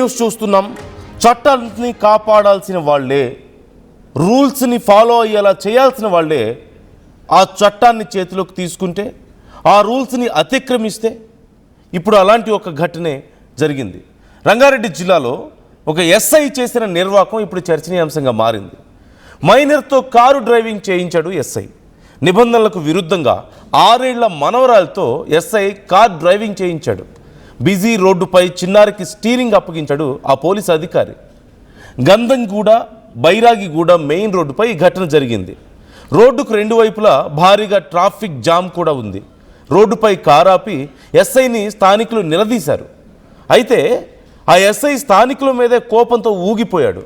News చూస్తున్నాం. చట్టాన్ని కాపాడాల్సిన వాళ్ళే, రూల్స్ని ఫాలో అయ్యేలా చేయాల్సిన వాళ్ళే ఆ చట్టాన్ని చేతిలోకి తీసుకుంటే, ఆ రూల్స్ని అతిక్రమిస్తే ఇప్పుడు అలాంటి ఒక ఘటనే జరిగింది. రంగారెడ్డి జిల్లాలో ఒక ఎస్ఐ చేసిన నిర్వాకం ఇప్పుడు చర్చనీయాంశంగా మారింది. మైనర్తో కారు డ్రైవింగ్ చేయించాడు ఎస్ఐ. నిబంధనలకు విరుద్ధంగా 6 ఏళ్ల మనవరాలతో ఎస్ఐ కార్ డ్రైవింగ్ చేయించాడు. బిజీ రోడ్డుపై చిన్నారికి స్టీరింగ్ అప్పగించాడు ఆ పోలీసు అధికారి. గంధంగూడ బైరాగిగూడ మెయిన్ రోడ్డుపై ఈ ఘటన జరిగింది. రోడ్డుకు 2 వైపులా భారీగా ట్రాఫిక్ జామ్ కూడా ఉంది. రోడ్డుపై కారాపి ఎస్ఐని స్థానికులు నిలదీశారు. అయితే ఆ ఎస్ఐ స్థానికుల మీదే కోపంతో ఊగిపోయాడు.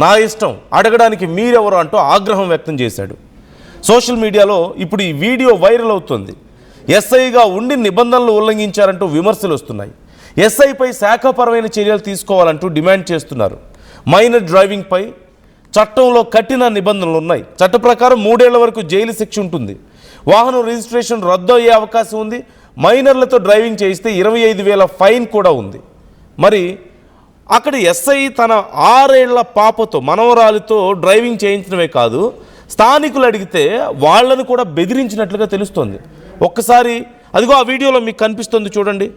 నా ఇష్టం, అడగడానికి మీరెవరు అంటూ ఆగ్రహం వ్యక్తం చేశాడు. సోషల్ మీడియాలో ఇప్పుడు ఈ వీడియో వైరల్ అవుతుంది. ఎస్ఐగా ఉండి నిబంధనలు ఉల్లంఘించారంటూ విమర్శలు వస్తున్నాయి. ఎస్ఐపై శాఖాపరమైన చర్యలు తీసుకోవాలంటూ డిమాండ్ చేస్తున్నారు. మైనర్ డ్రైవింగ్పై చట్టంలో కఠిన నిబంధనలు ఉన్నాయి. చట్ట ప్రకారం 3 ఏళ్ల వరకు జైలు శిక్ష ఉంటుంది. వాహనం రిజిస్ట్రేషన్ రద్దు అయ్యే అవకాశం ఉంది. మైనర్లతో డ్రైవింగ్ చేయిస్తే 25,000 ఫైన్ కూడా ఉంది. మరి అక్కడ ఎస్ఐ తన 6 ఏళ్ల పాపతో, మనవరాలితో డ్రైవింగ్ చేయించడమే కాదు, స్థానికులు అడిగితే వాళ్ళను కూడా బెదిరించినట్లుగా తెలుస్తోంది. ఒక్కసారి అదిగో ఆ వీడియోలో మీకు కనిపిస్తుంది చూడండి.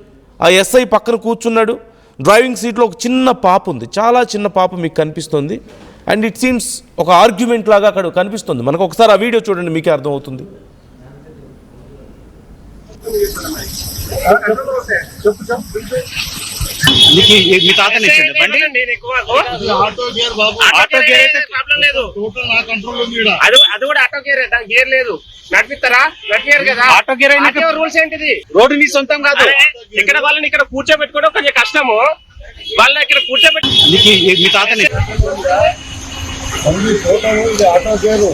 ఆ ఎస్ఐ పక్కన కూర్చున్నాడు. డ్రైవింగ్ సీట్లో ఒక చిన్న పాప ఉంది, చాలా చిన్న పాప మీకు కనిపిస్తుంది. అండ్ ఇట్ సీమ్స్ ఒక ఆర్గ్యుమెంట్ లాగా అక్కడ కనిపిస్తుంది మనకు. ఒకసారి ఆ వీడియో చూడండి, మీకే అర్థమవుతుంది. మీ తాతని ఇచ్చింది బండి. అది కూడా ఆటో గేర్, గేర్ లేదు, నడిపిస్తారా? నడిపారు కదా. ఆటో గేర్ అయినా రూల్స్ ఏంటిది? రోడ్డు నీ సొంతం కాదు. ఇక్కడ వాళ్ళని ఇక్కడ కూర్చోబెట్టుకోవడం కొంచెం కష్టము. వాళ్ళని ఇక్కడ కూర్చోబెట్టి మీ తాతని ఆటో గేరు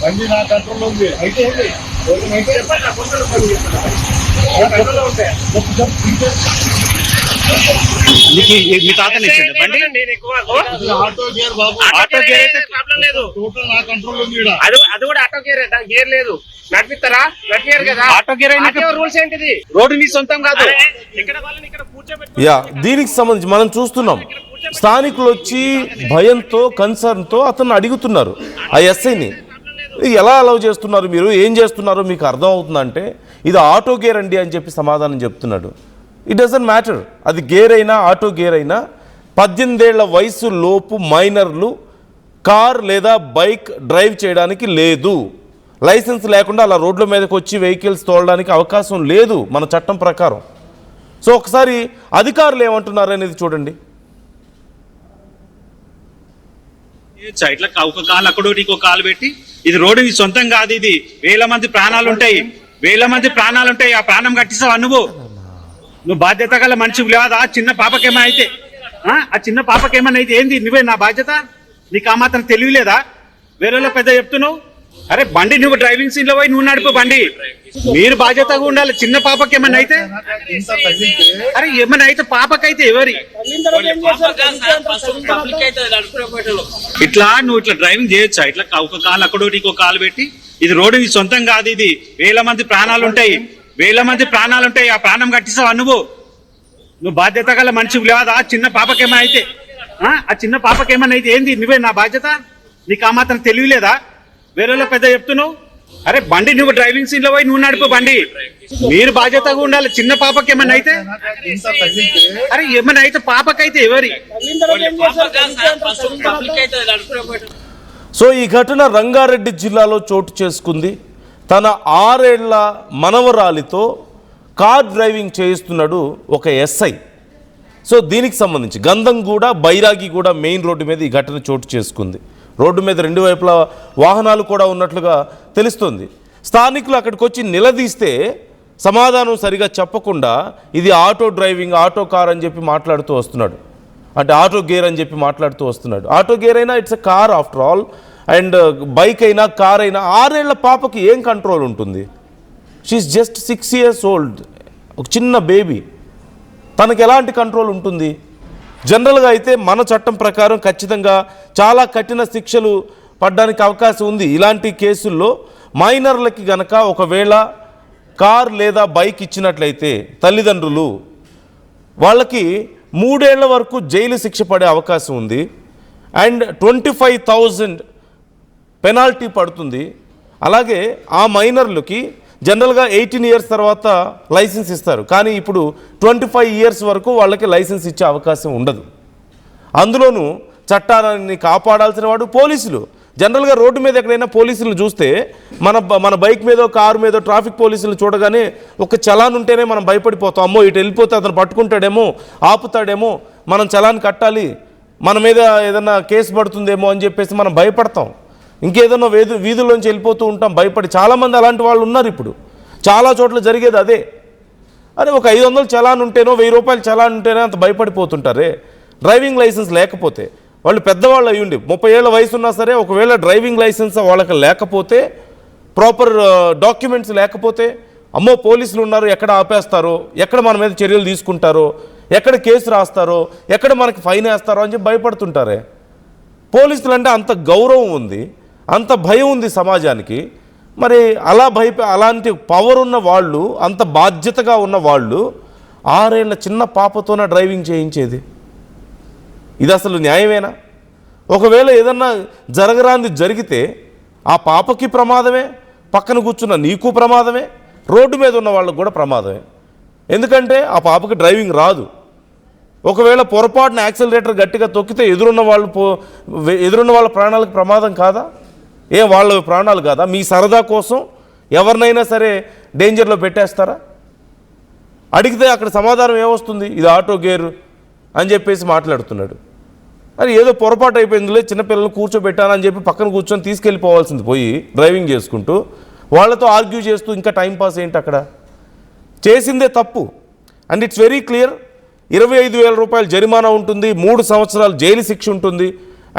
బండి నా కంట్రోల్ ఉంది. అయితే మీ తాతని ఇచ్చింది బండి. ఆటో గేర్ బాబు, ఆటో గేర్ అయితే ప్రాబ్లం లేదు, టోటల్ నా కంట్రోల్ ఉంది. అది కూడా ఆటో గేర్, గేర్ లేదు, నడిపిస్తారా? నడిపారు కదా. ఆటో గేర్ అయినా రూల్స్ ఏంటిది? రోడ్డు నీ సొంతం కాదు. ఇక్కడ వాళ్ళని ఇక్కడ కూర్చోబెట్టి దీనికి సంబంధించి మనం చూస్తున్నాం. స్థానికులు వచ్చి భయంతో, కన్సర్న్తో అతన్ని అడుగుతున్నారు ఆ ఎస్ఐని, ఎలా అలౌ చేస్తున్నారు, మీరు ఏం చేస్తున్నారో మీకు అర్థం అవుతుందంటే ఇది ఆటో గేర్ అండి అని చెప్పి సమాధానం చెప్తున్నాడు. ఇట్ డజంట్ మ్యాటర్, అది గేర్ అయినా ఆటో గేర్ అయినా 18 ఏళ్ల వయసు లోపు మైనర్లు కార్ లేదా బైక్ డ్రైవ్ చేయడానికి లేదు. లైసెన్స్ లేకుండా అలా రోడ్ల మీదకి వచ్చి వెహికల్స్ తోలడానికి అవకాశం లేదు మన చట్టం ప్రకారం. సో ఒకసారి అధికారులు ఏమంటున్నారు అనేది చూడండి. ఇట్లా ఒక కాలు అక్కడో ఇంకో కాలు పెట్టి, ఇది రోడ్డు నీ సొంతం కాదు, ఇది 1000 మంది ప్రాణాలు ఉంటాయి, 1000 మంది ప్రాణాలు ఉంటాయి. ఆ ప్రాణం కట్టిస్తావా నువ్వు బాధ్యత గల మనిషి లేదా? ఆ చిన్న పాపకేమో అయితే, ఆ చిన్న పాపకేమన్నా అయితే ఏంది? నువ్వే నా బాధ్యత? నీకు ఆ మాత్రం తెలియలేదా? వేరేలో పెద్ద చెప్తున్నావు. అరే బండి నువ్వు డ్రైవింగ్ సీట్ లో పోయి నువ్వు నడుపు బండి. మీరు బాధ్యతగా ఉండాలి. చిన్న పాపకి ఏమన్నా అయితే, అరే ఏమన్నా అయితే పాపకైతే ఎవరి ఇట్లా నువ్వు ఇట్లా డ్రైవింగ్ చేయొచ్చా? ఇట్లా ఒక కాలు అక్కడో ఇంకో కాలు పెట్టి, ఇది రోడ్డు నీ సొంతం కాదు, ఇది 1000 మంది ప్రాణాలు ఉంటాయి, 1000 మంది ప్రాణాలు ఉంటాయి. ఆ ప్రాణం కట్టిస్తావా నువ్వు బాధ్యత గల మనిషి లేదా? ఆ చిన్న పాపకేమన్నా అయితే, ఆ చిన్న పాపకేమన్నా అయితే ఏంది? నువ్వే నా బాధ్యత? నీకు ఆ మాత్రం తెలియలేదా? వేరేలో పెద్ద చెప్తున్నావు. అరే బండి నువ్వు డ్రైవింగ్ సీట్ లో పోయి నువ్వు నడుపు బండి. మీరు బాధ్యతగా ఉండాలి. చిన్న పాపకి ఏమన్నా అయితే, అరే ఏమన్నా అయితే పాపకైతే ఎవరి సో ఈ ఘటన రంగారెడ్డి జిల్లాలో చోటు చేసుకుంది. తన 6 ఏళ్ల మనవరాలితో కార్ డ్రైవింగ్ చేయిస్తున్నాడు ఒక ఎస్ఐ. సో దీనికి సంబంధించి గంధంగూడ బైరాగిగూడ మెయిన్ రోడ్డు మీద ఈ ఘటన చోటు చేసుకుంది. రోడ్డు మీద 2 వైపులా వాహనాలు కూడా ఉన్నట్లుగా తెలుస్తుంది. స్థానికులు అక్కడికి వచ్చి నిలదీస్తే సమాధానం సరిగా చెప్పకుండా ఇది ఆటో డ్రైవింగ్, ఆటో కార్ అని చెప్పి మాట్లాడుతూ వస్తున్నాడు. అంటే ఆటో గేర్ అని చెప్పి మాట్లాడుతూ వస్తున్నాడు. ఆటో గేర్ అయినా it's a car after all. And bike అయినా కార్ అయినా 6 ఏళ్ల పాపకి ఏం కంట్రోల్ ఉంటుంది? షీఈస్ జస్ట్ 6 years old, ఒక చిన్న బేబీ. తనకు ఎలాంటి కంట్రోల్ ఉంటుంది? జనరల్గా అయితే మన చట్టం ప్రకారం ఖచ్చితంగా చాలా కఠిన శిక్షలు పడడానికి అవకాశం ఉంది. ఇలాంటి కేసుల్లో మైనర్లకి గనక ఒకవేళ కార్ లేదా బైక్ ఇచ్చినట్లయితే తల్లిదండ్రులు వాళ్ళకి 3 ఏళ్ల వరకు జైలు శిక్ష పడే అవకాశం ఉంది. అండ్ 25,000 పెనాల్టీ పడుతుంది. అలాగే ఆ మైనర్లకి జనరల్గా 18 ఇయర్స్ తర్వాత లైసెన్స్ ఇస్తారు, కానీ ఇప్పుడు 25 ఇయర్స్ వరకు వాళ్ళకి లైసెన్స్ ఇచ్చే అవకాశం ఉండదు. అందులోనూ చట్టాన్ని కాపాడాల్సిన వాడు పోలీసులు. జనరల్గా రోడ్డు మీద ఎక్కడైనా పోలీసులు చూస్తే మన బైక్ మీదో కారు మీదో ట్రాఫిక్ పోలీసులు చూడగానే ఒక చలాన్ ఉంటేనే మనం భయపడిపోతాం. అమ్మో ఇటు వెళ్ళిపోతే అతను పట్టుకుంటాడేమో, ఆపుతాడేమో, మనం చలాన్ కట్టాలి, మన మీద ఏదన్నా కేసు పడుతుందేమో అని చెప్పేసి మనం భయపడతాం. ఇంకేదన్నా వీధుల్లోంచి వెళ్ళిపోతూ ఉంటాం భయపడి. చాలామంది అలాంటి వాళ్ళు ఉన్నారు. ఇప్పుడు చాలా చోట్ల జరిగేది అదే. అరే ఒక 500 చలాన్ ఉంటేనో 1000 రూపాయలు చలాన్ ఉంటేనే అంత భయపడిపోతుంటారే. డ్రైవింగ్ లైసెన్స్ లేకపోతే, వాళ్ళు పెద్దవాళ్ళు అయ్యుండి 30 ఏళ్ళ వయసు ఉన్నా సరే, ఒకవేళ డ్రైవింగ్ లైసెన్స్ వాళ్ళకి లేకపోతే, ప్రాపర్ డాక్యుమెంట్స్ లేకపోతే, అమ్మో పోలీసులు ఉన్నారు, ఎక్కడ ఆపేస్తారో, ఎక్కడ మన మీద చర్యలు తీసుకుంటారో, ఎక్కడ కేసు రాస్తారో, ఎక్కడ మనకి ఫైన్ వేస్తారో అని చెప్పి భయపడుతుంటారే. పోలీసులు అంటే అంత గౌరవం ఉంది, అంత భయం ఉంది సమాజానికి. మరి అలాంటి పవర్ ఉన్న వాళ్ళు, అంత బాధ్యతగా ఉన్న వాళ్ళు 6 ఏళ్ల చిన్న పాపతోనే డ్రైవింగ్ చేయించేది, ఇది అసలు న్యాయమేనా? ఒకవేళ ఏదన్నా జరగరాంది జరిగితే ఆ పాపకి ప్రమాదమే, పక్కన కూర్చున్న నీకు ప్రమాదమే, రోడ్డు మీద ఉన్న వాళ్ళకు కూడా ప్రమాదమే. ఎందుకంటే ఆ పాపకి డ్రైవింగ్ రాదు. ఒకవేళ పొరపాటున యాక్సిలరేటర్ గట్టిగా తొక్కితే ఎదురున్న వాళ్ళ ప్రాణాలకు ప్రమాదం కాదా? వాళ్ళ ప్రాణాలు కాదా? మీ సరదా కోసం ఎవరినైనా సరే డేంజర్లో పెట్టేస్తారా? అడిగితే అక్కడ సమాధానం ఏమొస్తుంది? ఇది ఆటో గేరు అని చెప్పేసి మాట్లాడుతున్నాడు. అది ఏదో పొరపాటు అయిపోయిందిలే, చిన్నపిల్లలు కూర్చోబెట్టానని చెప్పి పక్కన కూర్చొని తీసుకెళ్ళిపోవాల్సింది పోయి డ్రైవింగ్ చేసుకుంటూ వాళ్ళతో ఆర్గ్యూ చేస్తూ ఇంకా టైంపాస్ ఏంటి? అక్కడ చేసిందే తప్పు. And it's very clear. 25,000 రూపాయలు జరిమానా ఉంటుంది, 3 సంవత్సరాలు జైలు శిక్ష ఉంటుంది.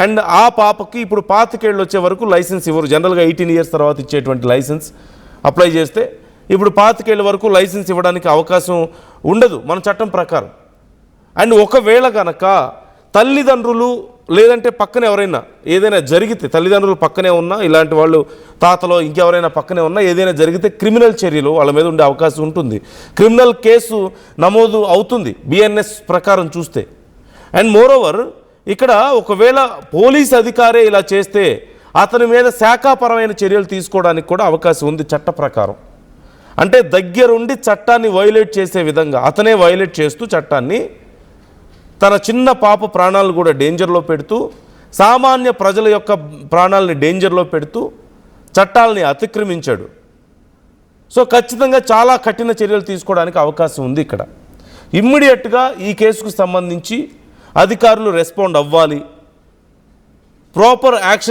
అండ్ ఆ పాపకి ఇప్పుడు 25 ఏళ్ళు వచ్చే వరకు లైసెన్స్ ఇవ్వరు. జనరల్గా 18 ఇయర్స్ తర్వాత ఇచ్చేటువంటి లైసెన్స్ అప్లై చేస్తే ఇప్పుడు 25 ఏళ్ళ వరకు లైసెన్స్ ఇవ్వడానికి అవకాశం ఉండదు మన చట్టం ప్రకారం. అండ్ ఒకవేళ కనుక తల్లిదండ్రులు లేదంటే పక్కన ఎవరైనా ఏదైనా జరిగితే, తల్లిదండ్రులు పక్కనే ఉన్నా, ఇలాంటి వాళ్ళు తాతలో ఇంకెవరైనా పక్కనే ఉన్నా ఏదైనా జరిగితే క్రిమినల్ చర్యలు వాళ్ళ మీద ఉండే అవకాశం ఉంటుంది. క్రిమినల్ కేసు నమోదు అవుతుంది బిఎన్ఎస్ ప్రకారం చూస్తే. అండ్ మోరోవర్ ఇక్కడ ఒకవేళ పోలీస్ అధికారే ఇలా చేస్తే అతని మీద శాఖాపరమైన చర్యలు తీసుకోవడానికి కూడా అవకాశం ఉంది చట్ట ప్రకారం. అంటే దగ్గరుండి చట్టాన్ని వైలేట్ చేసే విధంగా అతనే వైలేట్ చేస్తూ చట్టాన్ని, తన చిన్న పాప ప్రాణాలను కూడా డేంజర్లో పెడుతూ, సామాన్య ప్రజల యొక్క ప్రాణాలని డేంజర్లో పెడుతూ చట్టాలని అతిక్రమించాడు. సో ఖచ్చితంగా చాలా కఠిన చర్యలు తీసుకోవడానికి అవకాశం ఉంది ఇక్కడ. ఇమ్మీడియట్గా ఈ కేసుకు సంబంధించి అధికారులు రెస్పాండ్ అవ్వాలి, ప్రాపర్ యాక్షన్